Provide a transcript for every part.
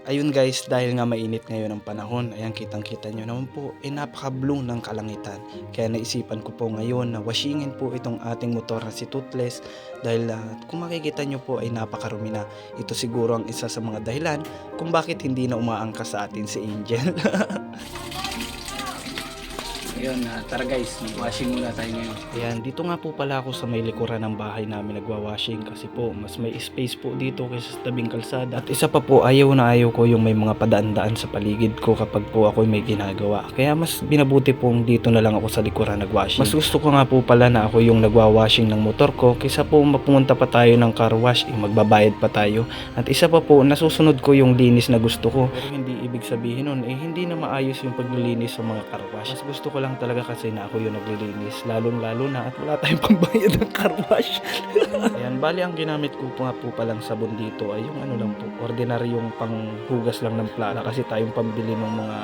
Ayun guys, dahil nga mainit ngayon ang panahon, ayan kitang-kita nyo naman po, napaka-blue ng kalangitan. Kaya naisipan ko po ngayon na washingin po itong ating motor na si Toothless dahil kung makikita nyo po ay napakarumi na. Ito siguro ang isa sa mga dahilan kung bakit hindi na umaangkas sa atin si Angel. Ayun, tara guys, mag-washing muna tayo ngayon. Ayan, dito nga po pala ako sa may likuran ng bahay namin nagwa-washing kasi po mas may space po dito kaysa sa tabing kalsada. At isa pa po, ayaw na ayaw ko yung may mga padaan-daan sa paligid ko kapag po ako may ginagawa. Kaya mas binabuti pong dito na lang ako sa likuran nag-washing. Mas gusto ko nga po pala na ako yung nagwa-washing ng motor ko kaysa po mapunta pa tayo ng car wash, magbabayad pa tayo. At isa pa po, nasusunod ko yung linis na gusto ko. Pero hindi ibig sabihin nun, hindi na maayos yung paglilinis sa mga car wash. Mas gusto ko lang talaga kasi na ako yung naglilinis, lalong-lalo na at wala tayong pambayad ng car wash. Ayan, bali ang ginamit ko nga po palang sabon dito ay yung ano lang po, ordinary yung panghugas lang ng plata kasi tayong pambili ng mga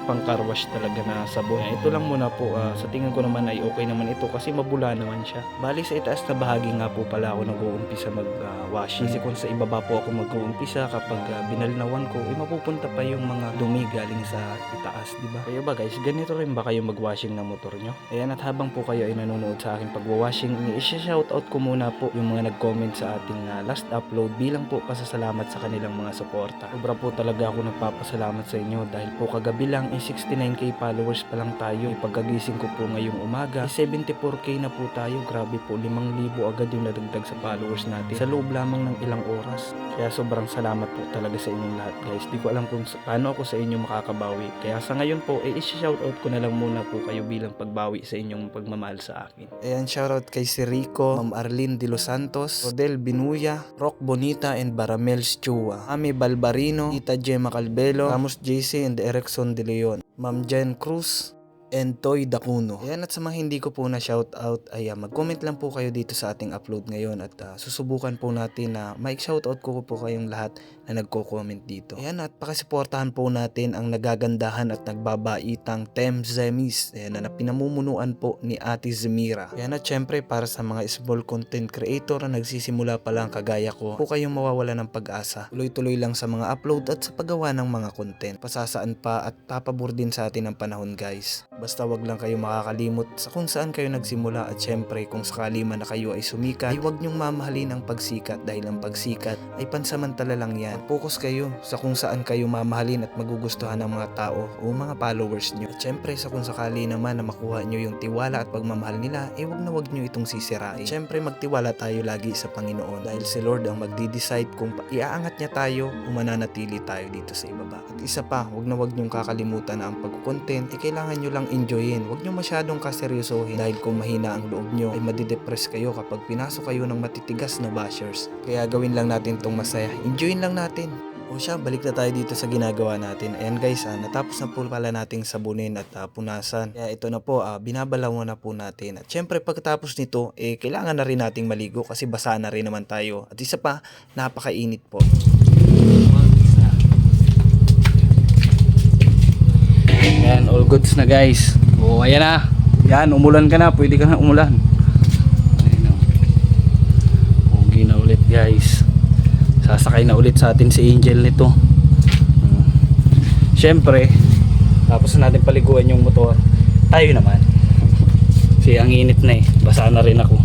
pang car wash talaga na sabon. Ito lang muna po, sa tingin ko naman ay okay naman ito kasi mabula naman siya. Bali sa itaas na bahagi nga po pala ako nag-uumpisa mag-washing kasi kung sa ibaba po ako mag-uumpisa kapag binalnawan ko, mapupunta pa yung mga dumi galing sa itaas, di ba? Kaya ba guys, ganito rin ba kayo mag-washing ng motor nyo? Ayan, at habang po kayo ay nanonood sa aking pag-washing, i-shoutout ko muna po yung mga nag-comment sa ating last upload bilang po pasasalamat sa kanilang mga suporta. Sobra po talaga ako nagpapasalamat sa inyo dahil po kagabi lang 69k followers pa lang tayo. Pagkagising ko po ngayong umaga 74k na po tayo. Grabe po, 5,000 agad yung nadagdag sa followers natin sa loob lamang ng ilang oras. Kaya sobrang salamat po talaga sa inyong lahat guys. Di ko alam kung paano ako sa inyo makakabawi. Kaya sa ngayon po, i-shoutout ko na lang muna po kayo bilang pagbawi sa inyong pagmamahal sa akin. Ayan, shoutout kay si Rico, Ma'am Arlene De Los Santos, Rodel Binuya, Rock Bonita and Baramel Chua, Ami Balbarino, Tita Gemma Calvelo, Ramos JC and Erickson De Leon, Ma'am Jen Cruz, and Toy Dacuno. Ayan, at sa mga hindi ko po na shoutout ay mag-comment lang po kayo dito sa ating upload ngayon at susubukan po natin na shoutout ko po kayong lahat na nagko-comment dito. Ayan, at pakisuportahan po natin ang nagagandahan at nagbabaitang Tem Zemis. Ayan, na pinamumunuan po ni Ate Zemira. Ayan, at syempre para sa mga small content creator na nagsisimula pa lang kagaya ko, po kayong mawawala ng pag-asa. Tuloy-tuloy lang sa mga upload at sa paggawa ng mga content. Pasasaan pa at papabor din sa atin ang panahon guys. Basta wag lang kayo makakalimot sa kung saan kayo nagsimula at syempre kung sakali man na kayo ay sumikat, ay wag nyong mamahalin ang pagsikat dahil ang pagsikat ay pansamantala lang yan. Focus kayo sa kung saan kayo mamahalin at magugustuhan ng mga tao o mga followers nyo. At syempre sa kung sakali naman na makuha nyo yung tiwala at pagmamahal nila, wag nyo itong sisirain. Syempre magtiwala tayo lagi sa Panginoon dahil si Lord ang magdi-decide kung iaangat niya tayo o mananatili tayo dito sa ibaba. At isa pa, wag nyong kakalimutan na ang pag-content kailangan nyo lang enjoyin. Huwag nyo masyadong kaseryosohin dahil kung mahina ang loob nyo ay madidepress kayo kapag pinasok kayo ng matitigas na bashers. Kaya gawin lang natin tong masaya. Enjoyin lang natin. O siya, balik na tayo dito sa ginagawa natin. Ayan guys, natapos na po pala nating sabunin at punasan. Kaya ito na po, binabalawan na po natin. At syempre pagkatapos nito, kailangan na rin nating maligo kasi basa na rin naman tayo. At isa pa, napakainit po. Yan, all goods na guys. O, ayan na. Yan, umulan ka na. Pwede ka na umulan. Ayan o. Pogi na ulit guys. Sasakay na ulit sa atin si Angel nito. Siyempre, tapos na natin paliguan yung motor. Tayo naman. Kasi ang init na basa na rin ako.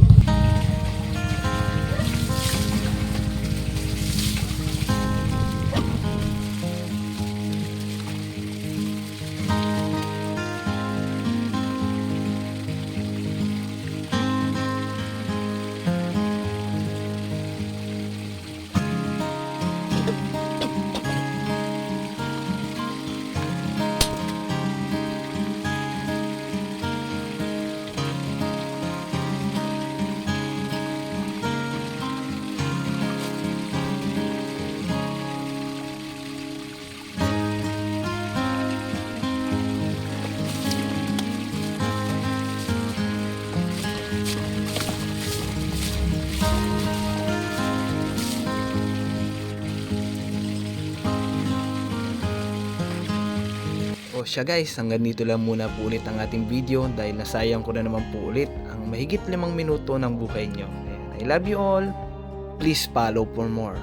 O siya guys, hanggang dito lang muna po ulit ang ating video dahil nasayang ko na naman po ulit ang mahigit 5 minuto ng buhay nyo. I love you all. Please follow for more.